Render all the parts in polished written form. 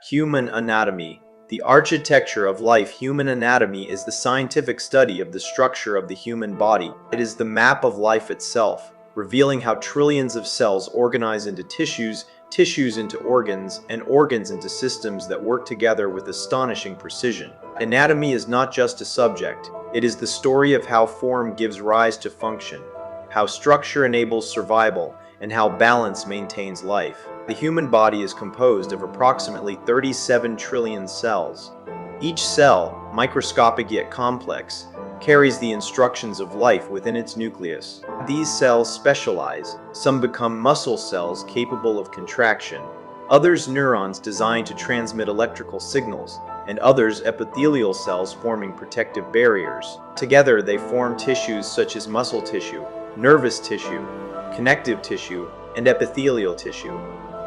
Human anatomy. The architecture of life. Human anatomy is the scientific study of the structure of the human body. It is the map of life itself, revealing how trillions of cells organize into tissues, tissues into organs, and organs into systems that work together with astonishing precision. Anatomy is not just a subject, it is the story of how form gives rise to function, how structure enables survival, and how balance maintains life. The human body is composed of approximately 37 trillion cells. Each cell, microscopic yet complex, carries the instructions of life within its nucleus. These cells specialize. Some become muscle cells capable of contraction, others neurons designed to transmit electrical signals, and others epithelial cells forming protective barriers. Together they form tissues such as muscle tissue, nervous tissue, connective tissue, and epithelial tissue.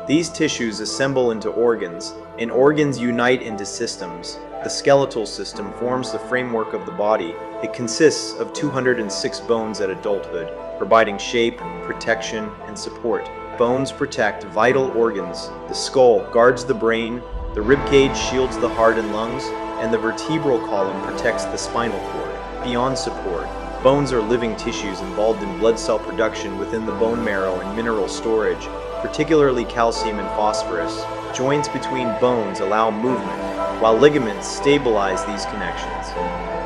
These tissues assemble into organs, and organs unite into systems. The skeletal system forms the framework of the body. It consists of 206 bones at adulthood, providing shape, protection, and support. Bones protect vital organs. The skull guards the brain, the ribcage shields the heart and lungs, and the vertebral column protects the spinal cord. Beyond support, bones are living tissues involved in blood cell production within the bone marrow and mineral storage, particularly calcium and phosphorus. Joints between bones allow movement, while ligaments stabilize these connections.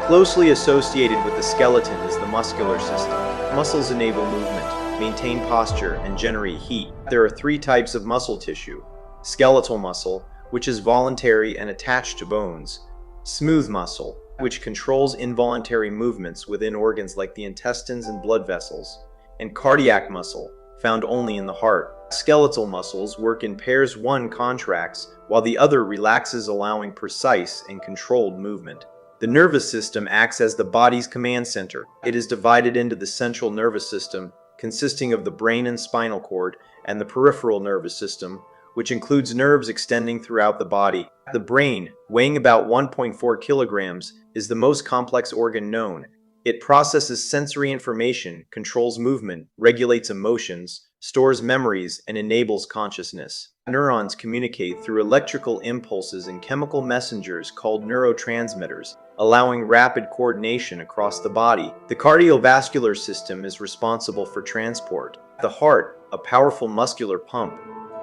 Closely associated with the skeleton is the muscular system. Muscles enable movement, maintain posture, and generate heat. There are three types of muscle tissue: skeletal muscle, which is voluntary and attached to bones; smooth muscle, which controls involuntary movements within organs like the intestines and blood vessels; and cardiac muscle, found only in the heart. Skeletal muscles work in pairs. One contracts, while the other relaxes, allowing precise and controlled movement. The nervous system acts as the body's command center. It is divided into the central nervous system, consisting of the brain and spinal cord, and the peripheral nervous system, which includes nerves extending throughout the body. The brain, weighing about 1.4 kilograms, is the most complex organ known. It processes sensory information, controls movement, regulates emotions, stores memories, and enables consciousness. Neurons communicate through electrical impulses and chemical messengers called neurotransmitters, allowing rapid coordination across the body. The cardiovascular system is responsible for transport. The heart, a powerful muscular pump,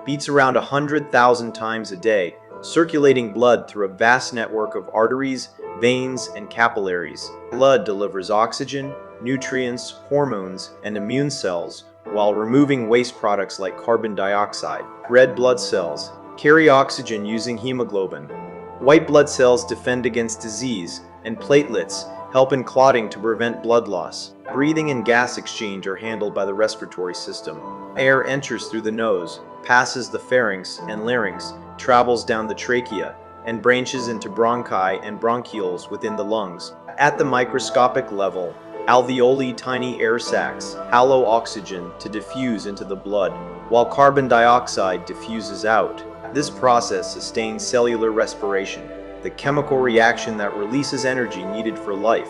beats around 100,000 times a day, circulating blood through a vast network of arteries, veins, and capillaries. Blood delivers oxygen, nutrients, hormones, and immune cells, while removing waste products like carbon dioxide. Red blood cells carry oxygen using hemoglobin. White blood cells defend against disease, and platelets help in clotting to prevent blood loss. Breathing and gas exchange are handled by the respiratory system. Air enters through the nose, passes the pharynx and larynx, travels down the trachea, and branches into bronchi and bronchioles within the lungs. At the microscopic level, alveoli, tiny air sacs, allow oxygen to diffuse into the blood, while carbon dioxide diffuses out. This process sustains cellular respiration, the chemical reaction that releases energy needed for life.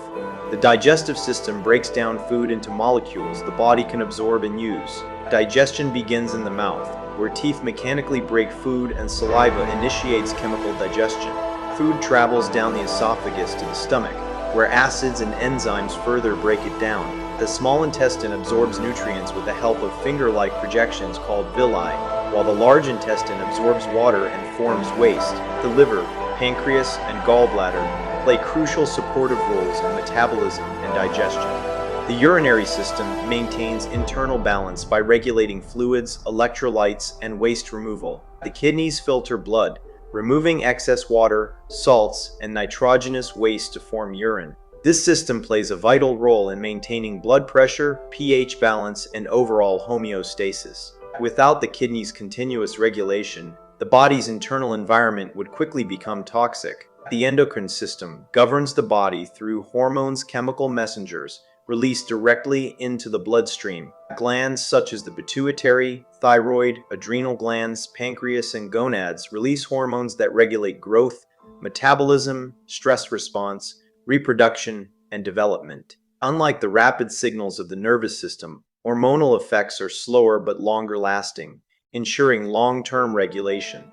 The digestive system breaks down food into molecules the body can absorb and use. Digestion begins in the mouth, where teeth mechanically break food and saliva initiates chemical digestion. Food travels down the esophagus to the stomach, where acids and enzymes further break it down. The small intestine absorbs nutrients with the help of finger-like projections called villi, while the large intestine absorbs water and forms waste. The liver, pancreas, and gallbladder play crucial supportive roles in metabolism and digestion. The urinary system maintains internal balance by regulating fluids, electrolytes, and waste removal. The kidneys filter blood, removing excess water, salts, and nitrogenous waste to form urine. This system plays a vital role in maintaining blood pressure, pH balance, and overall homeostasis. Without the kidneys' continuous regulation, the body's internal environment would quickly become toxic. The endocrine system governs the body through hormones, chemical messengers released directly into the bloodstream. Glands such as the pituitary, thyroid, adrenal glands, pancreas, and gonads release hormones that regulate growth, metabolism, stress response, reproduction, and development. Unlike the rapid signals of the nervous system, hormonal effects are slower but longer lasting, ensuring long-term regulation.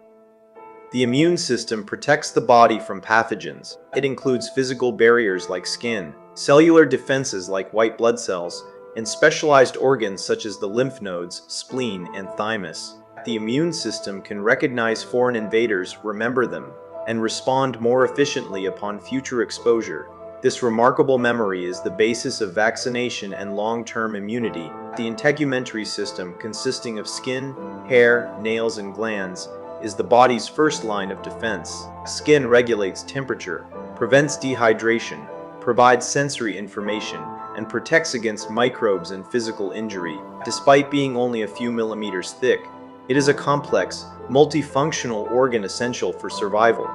The immune system protects the body from pathogens. It includes physical barriers like skin, cellular defenses like white blood cells, and specialized organs such as the lymph nodes, spleen, and thymus. The immune system can recognize foreign invaders, remember them, and respond more efficiently upon future exposure. This remarkable memory is the basis of vaccination and long-term immunity. The integumentary system, consisting of skin, hair, nails, and glands, is the body's first line of defense. Skin regulates temperature, prevents dehydration, provides sensory information, and protects against microbes and physical injury. Despite being only a few millimeters thick, it is a complex, multifunctional organ essential for survival.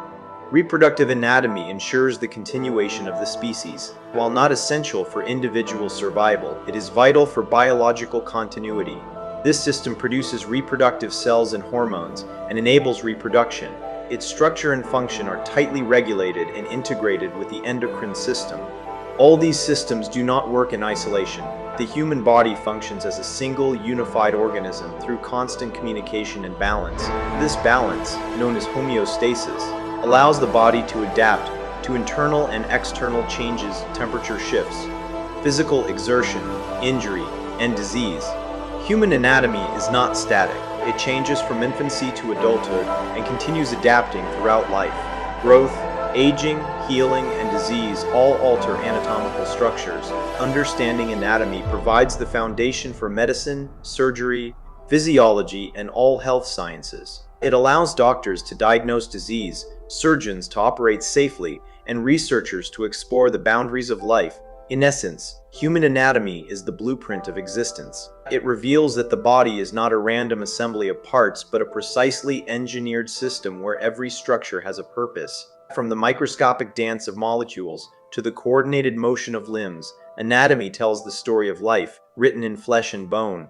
Reproductive anatomy ensures the continuation of the species. While not essential for individual survival, it is vital for biological continuity. This system produces reproductive cells and hormones and enables reproduction. Its structure and function are tightly regulated and integrated with the endocrine system. All these systems do not work in isolation. The human body functions as a single, unified organism through constant communication and balance. This balance, known as homeostasis, allows the body to adapt to internal and external changes, temperature shifts, physical exertion, injury, and disease. Human anatomy is not static. It changes from infancy to adulthood and continues adapting throughout life. Growth, aging, healing, and disease all alter anatomical structures. Understanding anatomy provides the foundation for medicine, surgery, physiology, and all health sciences. It allows doctors to diagnose disease, surgeons to operate safely, and researchers to explore the boundaries of life. In essence, human anatomy is the blueprint of existence. It reveals that the body is not a random assembly of parts, but a precisely engineered system where every structure has a purpose. From the microscopic dance of molecules to the coordinated motion of limbs, anatomy tells the story of life, written in flesh and bone.